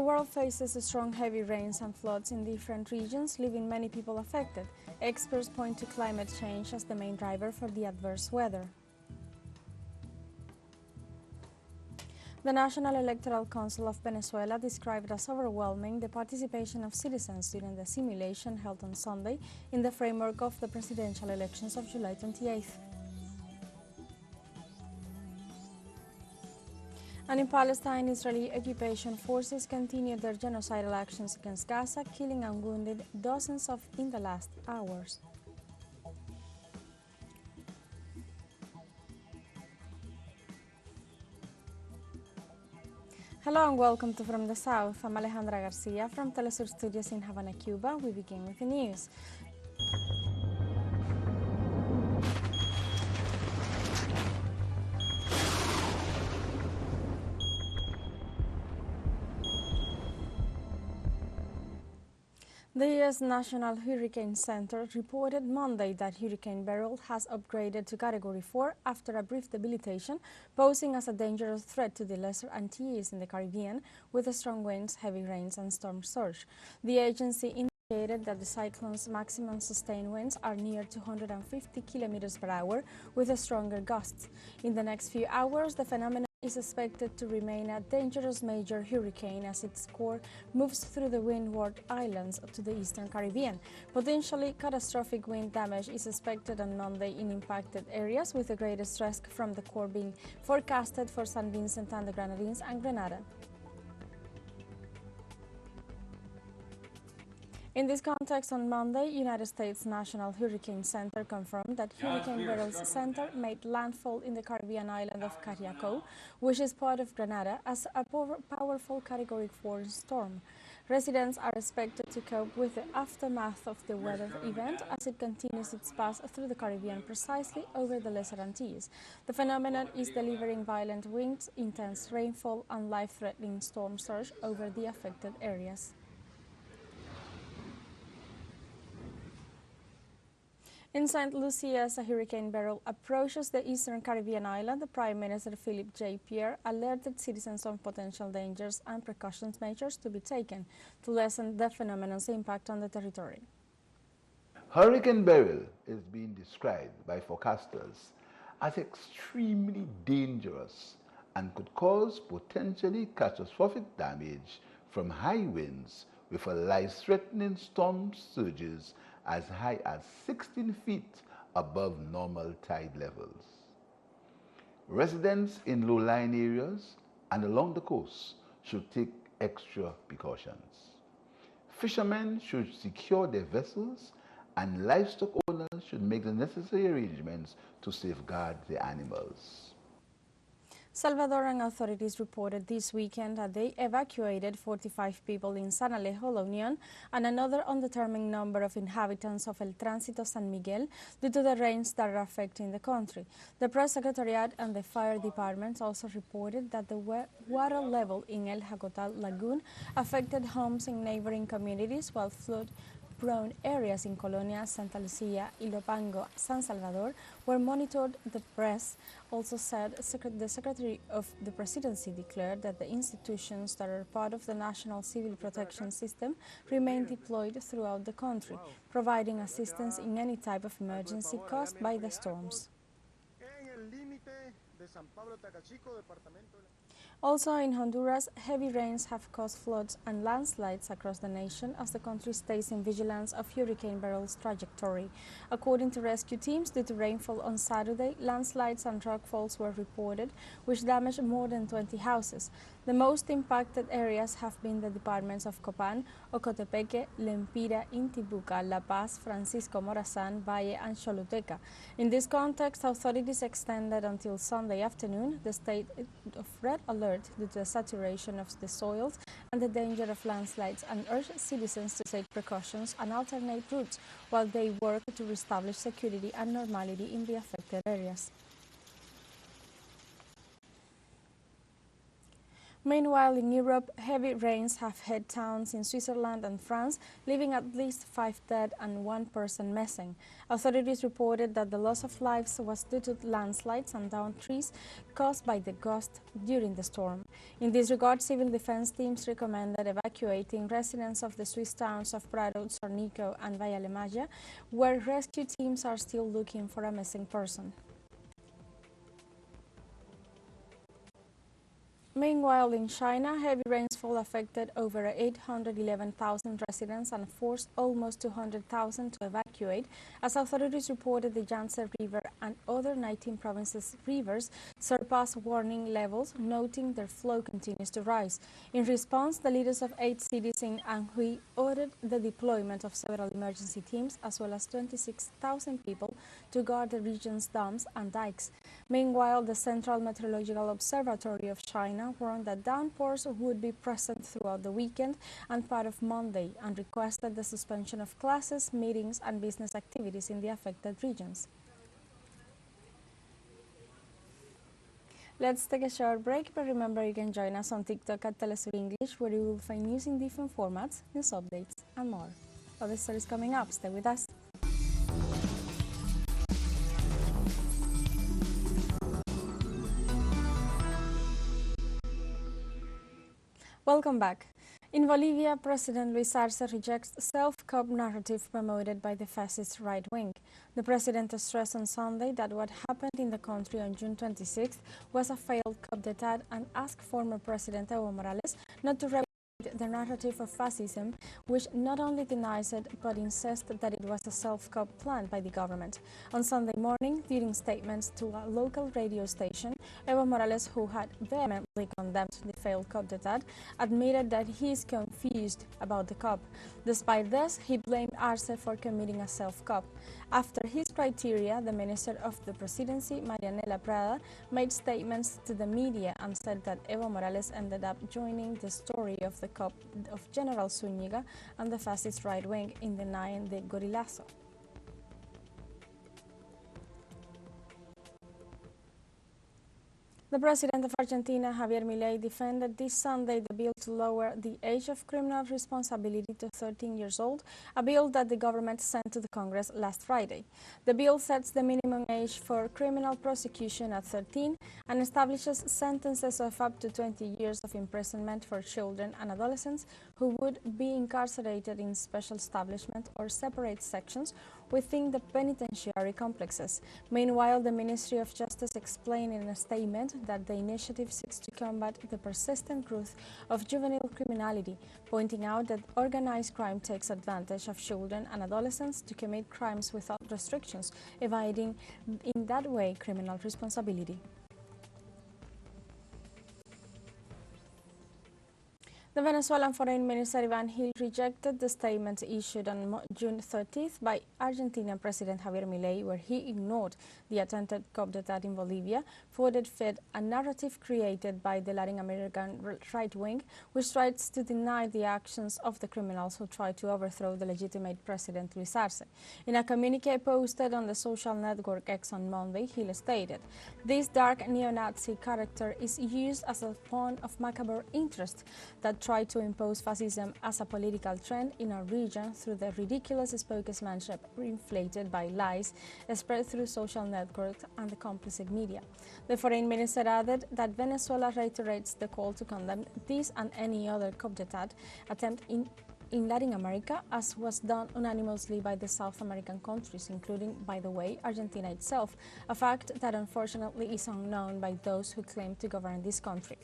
the world faces strong heavy rains and floods in different regions, leaving many people affected. Experts point to climate change as the main driver for the adverse weather. The National Electoral Council of Venezuela described as overwhelming the participation of citizens during the simulation held on Sunday in the framework of the presidential elections of July 28th. And in Palestine, Israeli occupation forces continued their genocidal actions against Gaza, killing and wounding dozens in the last hours. Hello and welcome to From the South. I'm Alejandra Garcia from teleSUR Studios in Havana, Cuba. We begin with the news. The U.S. National Hurricane Center reported Monday that Hurricane Beryl has upgraded to Category 4 after a brief debilitation, posing as a dangerous threat to the Lesser Antilles in the Caribbean, with strong winds, heavy rains and storm surge. The agency indicated that the cyclone's maximum sustained winds are near 250 kilometers per hour, with stronger gusts. In the next few hours, the phenomenon is expected to remain a dangerous major hurricane as its core moves through the Windward Islands to the eastern Caribbean. Potentially catastrophic wind damage is expected on Monday in impacted areas, with the greatest risk from the core being forecasted for San Vincent and the Grenadines and Grenada. In this context, on Monday, United States National Hurricane Center confirmed that Hurricane Beryl's center made landfall in the Caribbean island of Cariaco, which is part of Grenada, as a powerful Category 4 storm. Residents are expected to cope with the aftermath of the weather event as it continues its path through the Caribbean, precisely over the Lesser Antilles. The phenomenon is delivering violent winds, intense rainfall and life-threatening storm surge over the affected areas. In St. Lucia, as a Hurricane Beryl approaches the eastern Caribbean island, the Prime Minister Philip J. Pierre alerted citizens on potential dangers and precautions measures to be taken to lessen the phenomenon's impact on the territory. Hurricane Beryl is being described by forecasters as extremely dangerous and could cause potentially catastrophic damage from high winds with a life-threatening storm surges as high as 16 feet above normal tide levels. Residents in low-lying areas and along the coast should take extra precautions. Fishermen should secure their vessels, and livestock owners should make the necessary arrangements to safeguard the animals. Salvadoran authorities reported this weekend that they evacuated 45 people in San Alejo, La Union, and another undetermined number of inhabitants of El Tránsito San Miguel due to the rains that are affecting the country. The press secretariat and the fire departments also reported that the water level in El Jacotal Lagoon affected homes in neighboring communities, while flood-prone areas in Colonia, Santa Lucia, Ilopango, San Salvador were monitored. The press also said the Secretary of the Presidency declared that the institutions that are part of the National Civil Protection System remain deployed throughout the country, providing assistance in any type of emergency caused by the storms. Also in Honduras, heavy rains have caused floods and landslides across the nation as the country stays in vigilance of Hurricane Beryl's trajectory. According to rescue teams, due to rainfall on Saturday, landslides and rockfalls were reported, which damaged more than 20 houses. The most impacted areas have been the departments of Copan, Ocotepeque, Lempira, Intibuca, La Paz, Francisco Morazán, Valle and Choluteca. In this context, authorities extended until Sunday afternoon the state of red alert due to the saturation of the soils and the danger of landslides, and urged citizens to take precautions and alternate routes while they work to reestablish security and normality in the affected areas. Meanwhile, in Europe, heavy rains have hit towns in Switzerland and France, leaving at least 5 dead and 1 person missing. Authorities reported that the loss of lives was due to landslides and downed trees caused by the gust during the storm. In this regard, civil defense teams recommended evacuating residents of the Swiss towns of Prado, Sornico and Valle-Magia, where rescue teams are still looking for a missing person. Meanwhile, in China, heavy rainfall affected over 811,000 residents and forced almost 200,000 to evacuate, as authorities reported the Yangtze River and other 19 provinces' rivers surpassed warning levels, noting their flow continues to rise. In response, the leaders of 8 cities in Anhui ordered the deployment of several emergency teams as well as 26,000 people to guard the region's dams and dikes. Meanwhile, the Central Meteorological Observatory of China warned that downpours would be present throughout the weekend and part of Monday and requested the suspension of classes, meetings and business activities in the affected regions. Let's take a short break, but remember you can join us on TikTok at teleSUR English, where you will find news in different formats, news updates and more. Other stories coming up, stay with us. Welcome back. In Bolivia, President Luis Arce rejects self-cop narrative promoted by the fascist right wing. The president stressed on Sunday that what happened in the country on June 26th was a failed coup d'etat and asked former President Evo Morales not to repeat the narrative of fascism, which not only denies it but insists that it was a self-cop planned by the government. On Sunday morning, during statements to a local radio station, Evo Morales, who had vehemently condemned the failed coup d'etat, admitted that he is confused about the coup. Despite this, he blamed Arce for committing a self-coup. After his criteria, the Minister of the Presidency, Marianela Prada, made statements to the media and said that Evo Morales ended up joining the story of the coup of General Zúñiga and the fascist right wing in denying the guerrillazo. The President of Argentina, Javier Milei, defended this Sunday the bill to lower the age of criminal responsibility to 13 years old, a bill that the government sent to the Congress last Friday. The bill sets the minimum age for criminal prosecution at 13 and establishes sentences of up to 20 years of imprisonment for children and adolescents who would be incarcerated in special establishments or separate sections within the penitentiary complexes. Meanwhile, the Ministry of Justice explained in a statement that the initiative seeks to combat the persistent growth of juvenile criminality, pointing out that organized crime takes advantage of children and adolescents to commit crimes without restrictions, evading in that way criminal responsibility. The Venezuelan Foreign Minister Iván Gil rejected the statement issued on June 30th by Argentinian President Javier Milei, where he ignored the attempted coup d'etat in Bolivia, for it fed a narrative created by the Latin American right wing, which tries to deny the actions of the criminals who tried to overthrow the legitimate President Luis Arce. In a communique posted on the social network X on Monday, Gil stated, "This dark neo-Nazi character is used as a pawn of macabre interest that tried to impose fascism as a political trend in our region through the ridiculous spokesmanship inflated by lies spread through social networks and the complicit media." The foreign minister added that Venezuela reiterates the call to condemn this and any other coup d'etat attempt in Latin America, as was done unanimously by the South American countries, including, by the way, Argentina itself, a fact that unfortunately is unknown by those who claim to govern this country.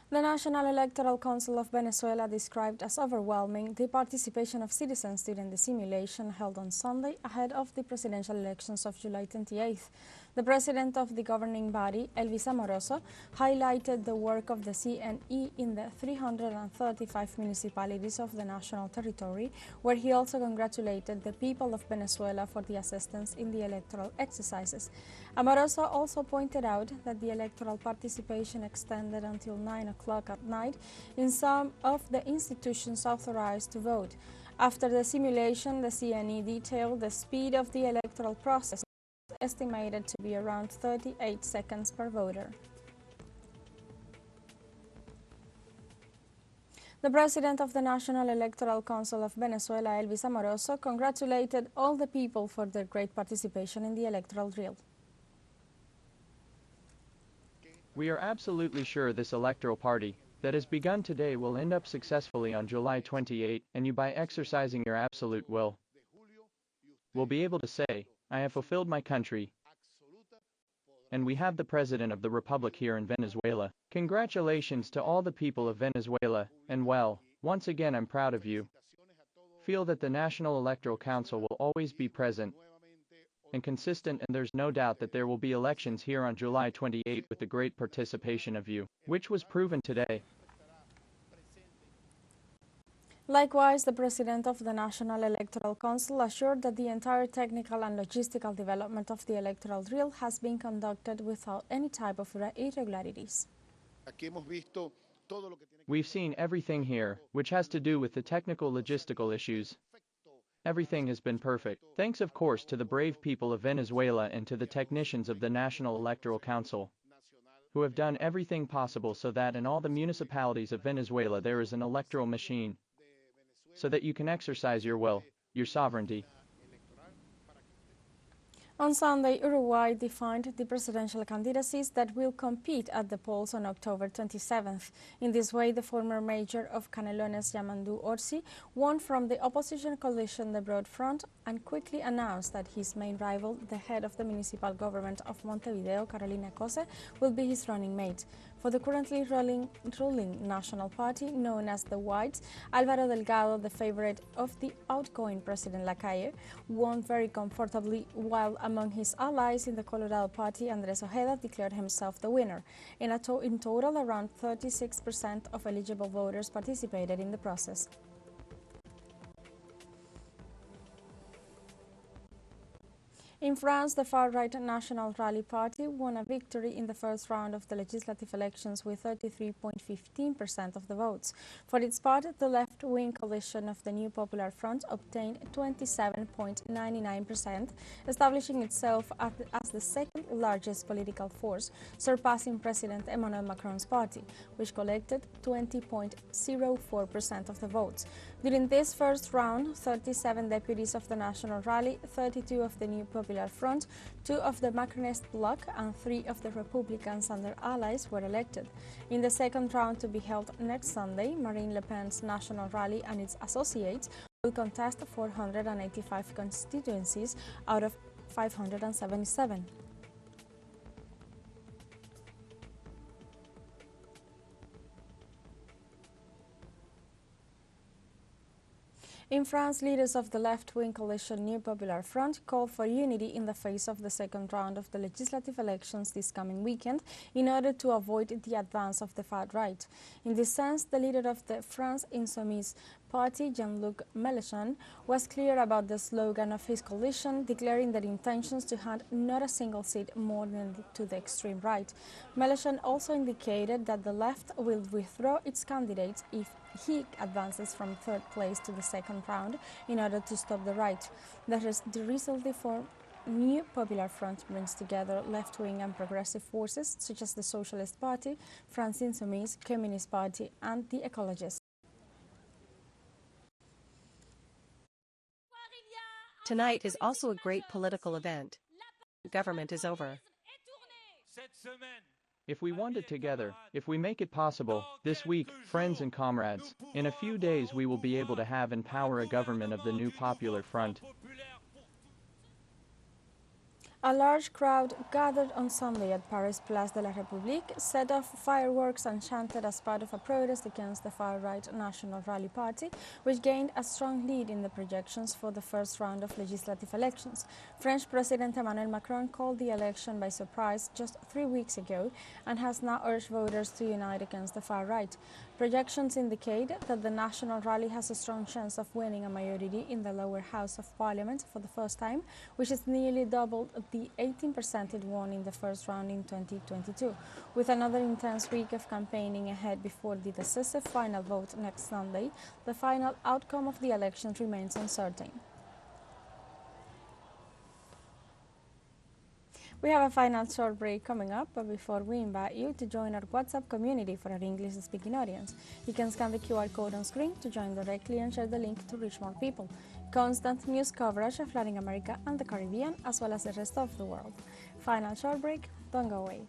The National Electoral Council of Venezuela described as overwhelming the participation of citizens during the simulation held on Sunday ahead of the presidential elections of July 28th. The president of the governing body, Elvis Amoroso, highlighted the work of the CNE in the 335 municipalities of the national territory, where he also congratulated the people of Venezuela for the assistance in the electoral exercises. Amoroso also pointed out that the electoral participation extended until 9 o'clock o'clock at night in some of the institutions authorized to vote. After the simulation, the CNE detailed the speed of the electoral process, estimated to be around 38 seconds per voter. The president of the National Electoral Council of Venezuela, Elvis Amoroso, congratulated all the people for their great participation in the electoral drill. We are absolutely sure this electoral party that has begun today will end up successfully on July 28, and you, by exercising your absolute will be able to say, I have fulfilled my country, and we have the President of the Republic here in Venezuela. Congratulations to all the people of Venezuela, and well, once again I'm proud of you. Feel that the National Electoral Council will always be present and consistent, and there's no doubt that there will be elections here on July 28 with the great participation of you, which was proven today. Likewise, the president of the National Electoral Council assured that the entire technical and logistical development of the electoral drill has been conducted without any type of irregularities. We've seen everything here, which has to do with the technical logistical issues. Everything has been perfect. Thanks of course to the brave people of Venezuela and to the technicians of the National Electoral Council, who have done everything possible so that in all the municipalities of Venezuela there is an electoral machine, so that you can exercise your will, your sovereignty. On Sunday, Uruguay defined the presidential candidacies that will compete at the polls on October 27th. In this way, the former mayor of Canelones, Yamandu Orsi, won from the opposition coalition The Broad Front and quickly announced that his main rival, the head of the municipal government of Montevideo, Carolina Cose, will be his running mate. For the currently ruling National Party, known as the Whites, Álvaro Delgado, the favorite of the outgoing President Lacalle, won very comfortably, while among his allies in the Colorado Party, Andrés Ojeda declared himself the winner. In total, around 36% of eligible voters participated in the process. In France, the far-right National Rally Party won a victory in the first round of the legislative elections with 33.15% of the votes. For its part, the left-wing coalition of the New Popular Front obtained 27.99%, establishing itself as the second-largest political force, surpassing President Emmanuel Macron's party, which collected 20.04% of the votes. During this first round, 37 deputies of the National Rally, 32 of the New Popular Front, 2 of the Macronist bloc and 3 of the Republicans and their allies were elected. In the second round, to be held next Sunday, Marine Le Pen's National Rally and its associates will contest 485 constituencies out of 577. In France, leaders of the left-wing coalition New Popular Front called for unity in the face of the second round of the legislative elections this coming weekend in order to avoid the advance of the far right. In this sense, the leader of the France Insoumise Party, Jean-Luc Mélenchon, was clear about the slogan of his coalition, declaring their intentions to hand not a single seat more than to the extreme right. Mélenchon also indicated that the left will withdraw its candidates if he advances from third place to the second round in order to stop the right. The recently formed New Popular Front brings together left-wing and progressive forces such as the Socialist Party, France Insoumise, Communist Party and the Ecologists. Tonight is also a great political event. Government is over. If we want it together, if we make it possible, this week, friends and comrades, in a few days we will be able to have in power a government of the New Popular Front. A large crowd gathered on Sunday at Paris Place de la République, set off fireworks and chanted as part of a protest against the far-right National Rally Party, which gained a strong lead in the projections for the first round of legislative elections. French President Emmanuel Macron called the election by surprise just 3 weeks ago and has now urged voters to unite against the far-right. Projections indicate that the National Rally has a strong chance of winning a majority in the lower house of parliament for the first time, which is nearly double the the 18% it won in the first round in 2022. With another intense week of campaigning ahead before the decisive final vote next Sunday, the final outcome of the elections remains uncertain. We have a final short break coming up, but before we invite you to join our WhatsApp community for our English-speaking audience. You can scan the QR code on screen to join directly and share the link to reach more people. Constant news coverage of Latin America and the Caribbean, as well as the rest of the world. Final short break, don't go away.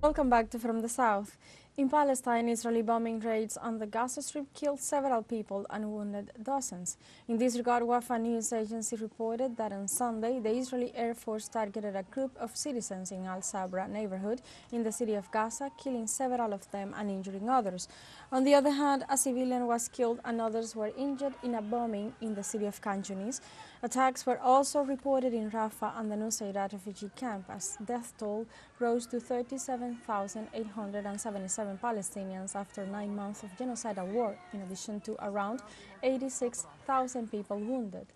Welcome back to From the South. In Palestine, Israeli bombing raids on the Gaza Strip killed several people and wounded dozens. In this regard, Wafa news agency reported that on Sunday, the Israeli Air Force targeted a group of citizens in Al-Sabra neighborhood in the city of Gaza, killing several of them and injuring others. On the other hand, a civilian was killed and others were injured in a bombing in the city of Khan Yunis. Attacks were also reported in Rafah and the Nusayrat refugee camp, as death toll rose to 37,877 Palestinians after 9 months of genocidal war, in addition to around 86,000 people wounded.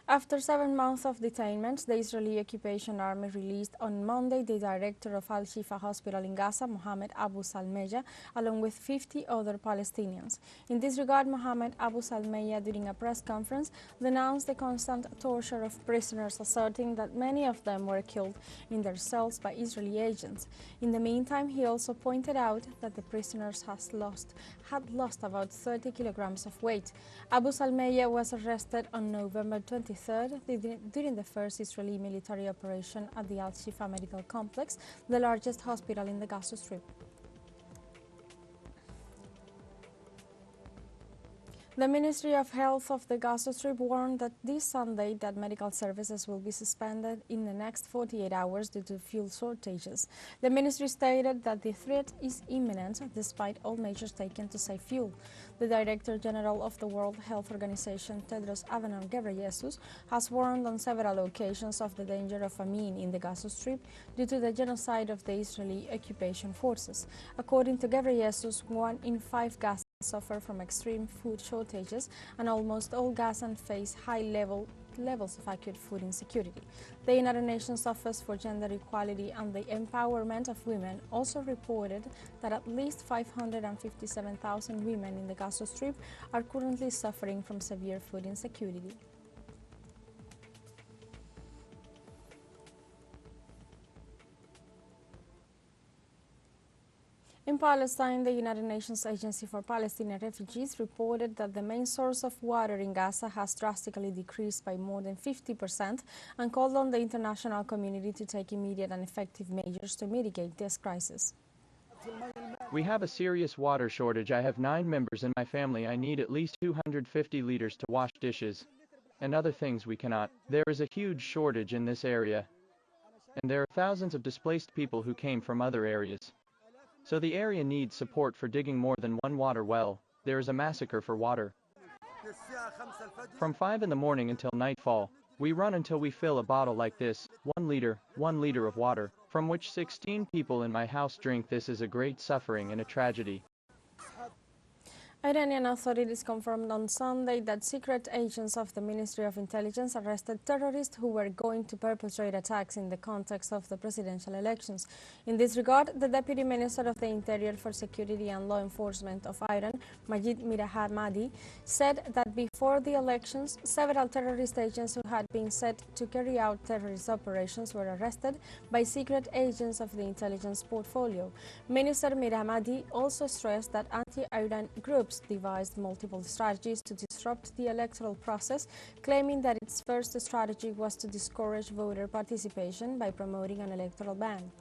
After 7 months of detainment, the Israeli occupation army released on Monday the director of Al-Shifa Hospital in Gaza, Mohammed Abu Salmeya, along with 50 other Palestinians. In this regard, Mohammed Abu Salmeya, during a press conference, denounced the constant torture of prisoners, asserting that many of them were killed in their cells by Israeli agents. In the meantime, he also pointed out that the prisoners had lost about 30 kilograms of weight. Abu Salmeya was arrested on November 23rd during the first Israeli military operation at the Al-Shifa Medical Complex, the largest hospital in the Gaza Strip. The Ministry of Health of the Gaza Strip warned that this Sunday that medical services will be suspended in the next 48 hours due to fuel shortages. The ministry stated that the threat is imminent despite all measures taken to save fuel. The Director General of the World Health Organization, Tedros Adhanom Ghebreyesus, has warned on several occasions of the danger of famine in the Gaza Strip due to the genocide of the Israeli occupation forces. According to Ghebreyesus, 1 in 5 Gazans suffer from extreme food shortages, and almost all Gazans face high levels of acute food insecurity. The United Nations Office for Gender Equality and the Empowerment of Women also reported that at least 557,000 women in the Gaza Strip are currently suffering from severe food insecurity. In Palestine, the United Nations Agency for Palestinian Refugees reported that the main source of water in Gaza has drastically decreased by more than 50% and called on the international community to take immediate and effective measures to mitigate this crisis. We have a serious water shortage. I have 9 members in my family. I need at least 250 liters to wash dishes and other things we cannot. There is a huge shortage in this area, and there are thousands of displaced people who came from other areas. So the area needs support for digging more than one water well. There is a massacre for water. From 5 in the morning until nightfall, we run until we fill a bottle like this, 1 liter of water, from which 16 people in my house drink. This is a great suffering and a tragedy. Iranian authorities confirmed on Sunday that secret agents of the Ministry of Intelligence arrested terrorists who were going to perpetrate attacks in the context of the presidential elections. In this regard, the Deputy Minister of the Interior for Security and Law Enforcement of Iran, Majid Mirahamadi, said that before the elections, several terrorist agents who had been set to carry out terrorist operations were arrested by secret agents of the intelligence portfolio. Minister Mirahamadi also stressed that anti-Iran groups devised multiple strategies to disrupt the electoral process, claiming that its first strategy was to discourage voter participation by promoting an electoral ban.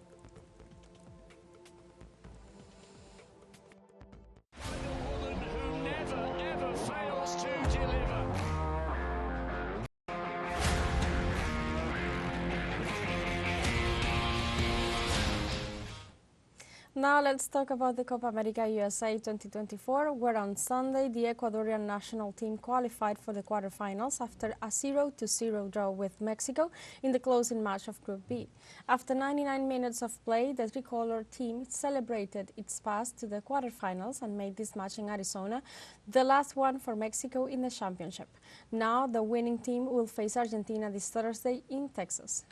Now let's talk about the Copa America USA 2024, where on Sunday the Ecuadorian national team qualified for the quarterfinals after a 0-0 draw with Mexico in the closing match of Group B. After 99 minutes of play, the tricolor team celebrated its pass to the quarterfinals and made this match in Arizona the last one for Mexico in the championship. Now the winning team will face Argentina this Thursday in Texas.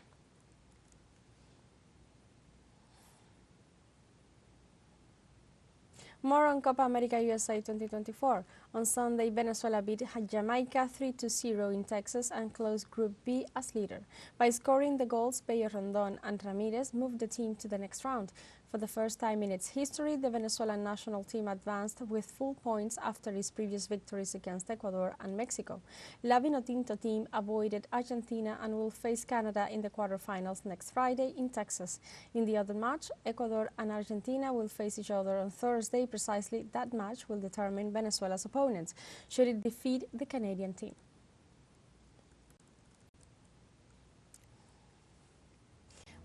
More on Copa America USA 2024. On Sunday, Venezuela beat Jamaica 3-0 in Texas and closed Group B as leader. By scoring the goals, Bello Rondon and Ramirez moved the team to the next round. For the first time in its history, the Venezuelan national team advanced with full points after its previous victories against Ecuador and Mexico. La Vinotinto team avoided Argentina and will face Canada in the quarterfinals next Friday in Texas. In the other match, Ecuador and Argentina will face each other on Thursday. Precisely that match will determine Venezuela's opponents, should it defeat the Canadian team.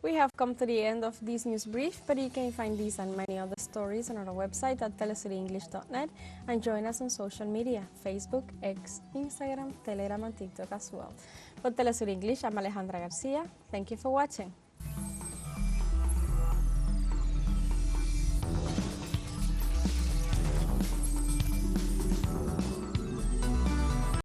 We have come to the end of this news brief, but you can find these and many other stories on our website at telesurenglish.net and join us on social media, Facebook, X, Instagram, Telegram and TikTok as well. For Telesur English, I'm Alejandra Garcia. Thank you for watching.